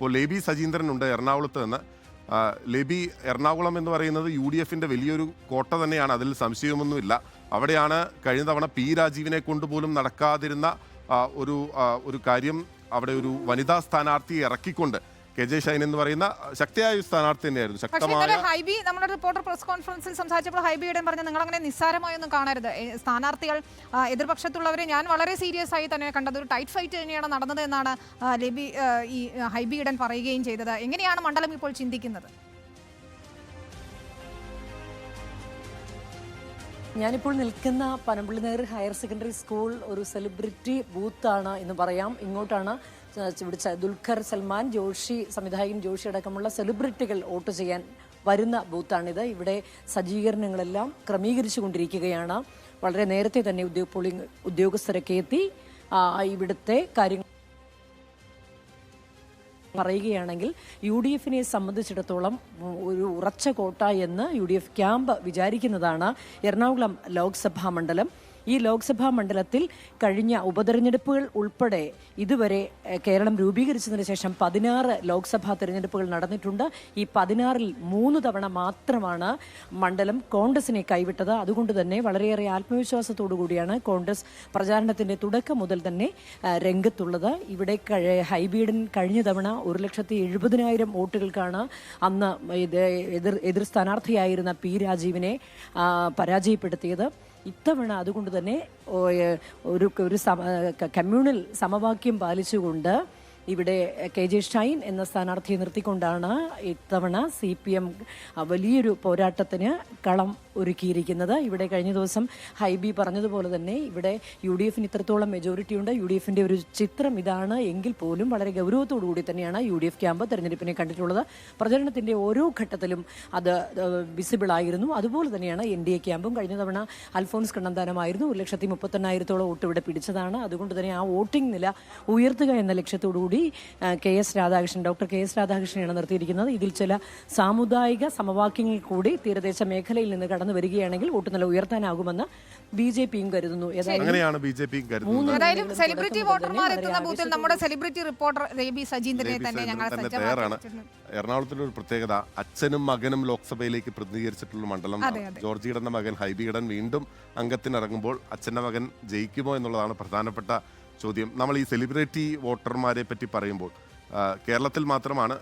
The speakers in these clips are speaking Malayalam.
ഇപ്പോൾ ലേബി സജീന്ദ്രനുണ്ട് എറണാകുളത്ത് നിന്ന്. ലേബി, എറണാകുളം എന്ന് പറയുന്നത് UDFന്റെ വലിയൊരു കോട്ട തന്നെയാണ്, അതിൽ സംശയമൊന്നുമില്ല. അവിടെയാണ് കഴിഞ്ഞ തവണ പി രാജീവിനെ കൊണ്ടുപോലും നടക്കാതിരുന്ന ഒരു കാര്യം. അവിടെ ഒരു വനിതാ സ്ഥാനാർത്ഥിയെ ഇറക്കിക്കൊണ്ട് KJ ഷൈൻ എന്ന് പറയുന്ന ശക്തിയായ ഒരു സ്ഥാനാർത്ഥി തന്നെയായിരുന്നു. ശക്തമായ ഹൈബി നമ്മുടെ റിപ്പോർട്ടർ പ്രസ് കോൺഫറൻസിൽ സംസാരിച്ചപ്പോൾ ഹൈബിയുടെ പറഞ്ഞ നിങ്ങൾ അങ്ങനെ നിസ്സാരമായൊന്നും കാണരുത്, സ്ഥാനാർത്ഥികൾ എതിർപക്ഷത്തുള്ളവരെ ഞാൻ വളരെ സീരിയസ് ആയി തന്നെ കണ്ടത്, ഒരു ടൈറ്റ് ഫൈറ്റ് തന്നെയാണ് നടന്നത് എന്നാണ് ഈ ഹൈബിയുടെ പറയുകയും ചെയ്തത്. എങ്ങനെയാണ് മണ്ഡലം ഇപ്പോൾ ചിന്തിക്കുന്നത്? ഞാനിപ്പോൾ നിൽക്കുന്ന പനമ്പള്ളിനഗർ ഹയർ സെക്കൻഡറി സ്കൂൾ ഒരു സെലിബ്രിറ്റി ബൂത്താണ് എന്ന് പറയാം. ഇങ്ങോട്ടാണ് ഇവിടെ ദുൽഖർ സൽമാൻ, ജോഷി, സംവിധായകൻ ജോഷി അടക്കമുള്ള സെലിബ്രിറ്റികൾ വോട്ട് ചെയ്യാൻ വരുന്ന ബൂത്താണിത്. ഇവിടെ സജ്ജീകരണങ്ങളെല്ലാം ക്രമീകരിച്ചു കൊണ്ടിരിക്കുകയാണ്. വളരെ നേരത്തെ തന്നെ പോളിംഗ് ഉദ്യോഗസ്ഥരൊക്കെ എത്തി ഇവിടുത്തെ കാര്യങ്ങൾ പറയുകയാണെങ്കിൽ UDFനെ സംബന്ധിച്ചിടത്തോളം ഒരു ഉറച്ച കോട്ട എന്ന് UDF ക്യാമ്പ് വിചാരിക്കുന്നതാണ് എറണാകുളം ലോക്സഭാ മണ്ഡലം. ഈ ലോക്സഭാ മണ്ഡലത്തിൽ കഴിഞ്ഞ ഉപതെരഞ്ഞെടുപ്പുകൾ ഉൾപ്പെടെ ഇതുവരെ കേരളം രൂപീകരിച്ചതിന് ശേഷം 16 ലോക്സഭാ തെരഞ്ഞെടുപ്പുകൾ നടന്നിട്ടുണ്ട്. ഈ 16-ൽ 3 തവണ മാത്രമാണ് മണ്ഡലം കോൺഗ്രസിനെ കൈവിട്ടത്. അതുകൊണ്ട് തന്നെ വളരെയേറെ ആത്മവിശ്വാസത്തോടു കൂടിയാണ് കോൺഗ്രസ് പ്രചാരണത്തിന്റെ തുടക്കം മുതൽ തന്നെ രംഗത്തുള്ളത്. ഇവിടെ ഹൈബീഡൻ കഴിഞ്ഞ തവണ 1,70,70,000 വോട്ടുകൾക്കാണ് അന്ന് എതിർ സ്ഥാനാർത്ഥിയായിരുന്ന പി രാജീവിനെ പരാജയപ്പെടുത്തിയത്. ഇത്തവണ അതുകൊണ്ട് തന്നെ ഒരു കമ്മ്യൂണൽ സമവാക്യം പാലിച്ചുകൊണ്ട് ഇവിടെ KJ ഷൈൻ എന്ന സ്ഥാനാർത്ഥിയെ നിർത്തിക്കൊണ്ടാണ് ഇത്തവണ CPM വലിയൊരു പോരാട്ടത്തിന് കളം ഒരുക്കിയിരിക്കുന്നത്. ഇവിടെ കഴിഞ്ഞ ദിവസം ഹൈബി പറഞ്ഞതുപോലെ തന്നെ ഇവിടെ UDFന് ഇത്രത്തോളം മെജോറിറ്റി ഉണ്ട്. UDFന്റെ ഒരു ചിത്രം ഇതാണ് എങ്കിൽ പോലും വളരെ ഗൗരവത്തോടു കൂടി തന്നെയാണ് UDF ക്യാമ്പ് തെരഞ്ഞെടുപ്പിനെ കണ്ടിട്ടുള്ളത്. പ്രചരണത്തിന്റെ ഓരോ ഘട്ടത്തിലും അത് വിസിബിൾ ആയിരുന്നു. അതുപോലെ തന്നെയാണ് NDA ക്യാമ്പും. കഴിഞ്ഞ തവണ അൽഫോൺസ് കണ്ണന്താനമായിരുന്നു 1,38,000 വോട്ട് ഇവിടെ പിടിച്ചതാണ്. അതുകൊണ്ട് തന്നെ ആ വോട്ടിംഗ് നില ഉയർത്തുക എന്ന ലക്ഷ്യത്തോടുകൂടി ഡോക്ടർ കെ എസ് രാധാകൃഷ്ണനാണ് നിർത്തിയിരിക്കുന്നത്. ഇതിൽ ചില സാമുദായിക സമവാക്യങ്ങൾ കൂടി തീരദേശ മേഖലയിൽ നിന്ന് കടന്നു വരികയാണെങ്കിൽ വോട്ട് നില ഉയർത്താനാകുമെന്ന് BJPയും കരുതുന്നു. സെലിബ്രിറ്റി വോട്ടർമാർ എത്തുന്ന ബൂത്തിൽ നമ്മുടെ സെലിബ്രിറ്റി റിപ്പോർട്ടർ ലേബി സജീന്ദ്രനെ തന്നെ ഞങ്ങൾ തയ്യാറാണ്. എറണാകുളത്തിലെ ഒരു പ്രത്യേകത, അച്ഛനും മകനും ലോക്സഭയിലേക്ക് പ്രതിനിധീകരിച്ചിട്ടുള്ള മണ്ഡലം. ജോർജ് ഈഡന്റെ മകൻ ഹൈബി ഈഡൻ വീണ്ടും അംഗത്തിനിറങ്ങുമ്പോൾ അച്ഛന്റെ മകൻ ജയിക്കുമോ എന്നുള്ളതാണ് പ്രധാനപ്പെട്ട ചോദ്യം. നമ്മൾ ഈ സെലിബ്രിറ്റി വോട്ടർമാരെ പറ്റി പറയുമ്പോൾ കേരളത്തിൽ മാത്രമാണ്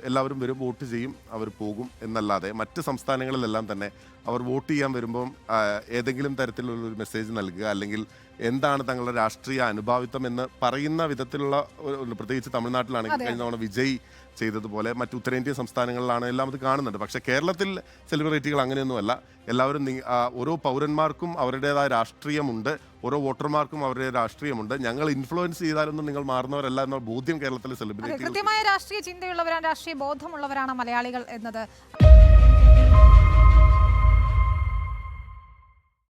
എല്ലാവരും വരും, വോട്ട് ചെയ്യും, അവർ പോകും എന്നല്ലാതെ മറ്റ് സംസ്ഥാനങ്ങളിലെല്ലാം തന്നെ അവർ വോട്ട് ചെയ്യാൻ വരുമ്പം ഏതെങ്കിലും തരത്തിലുള്ളൊരു മെസ്സേജ് നൽകുക, അല്ലെങ്കിൽ എന്താണ് തങ്ങളുടെ രാഷ്ട്രീയ അനുഭാവിത്വം എന്ന് പറയുന്ന വിധത്തിലുള്ള പ്രത്യേകിച്ച് തമിഴ്നാട്ടിലാണെങ്കിൽ കഴിഞ്ഞ തവണ വിജയ് ചെയ്തതുപോലെ മറ്റ് ഉത്തരേന്ത്യൻ സംസ്ഥാനങ്ങളിലാണ് എല്ലാം അത് കാണുന്നുണ്ട്. പക്ഷേ കേരളത്തിൽ സെലിബ്രിറ്റികൾ അങ്ങനെയൊന്നുമല്ല. എല്ലാവരും ഓരോ പൗരന്മാർക്കും അവരുടേതായ രാഷ്ട്രീയമുണ്ട്, ഓരോ വോട്ടർമാർക്കും അവരുടെ രാഷ്ട്രീയമുണ്ട്. ഞങ്ങൾ ഇൻഫ്ലുവൻസ് ചെയ്താലൊന്നും നിങ്ങൾ മാറുന്നവരല്ല എന്ന ബോധ്യം കേരളത്തിലെ സെലിബ്രിറ്റി കൃത്യമായ രാഷ്ട്രീയ ചിന്തയുള്ളവരാണ്, രാഷ്ട്രീയ ബോധമുള്ളവരാണ് മലയാളികൾ എന്നത്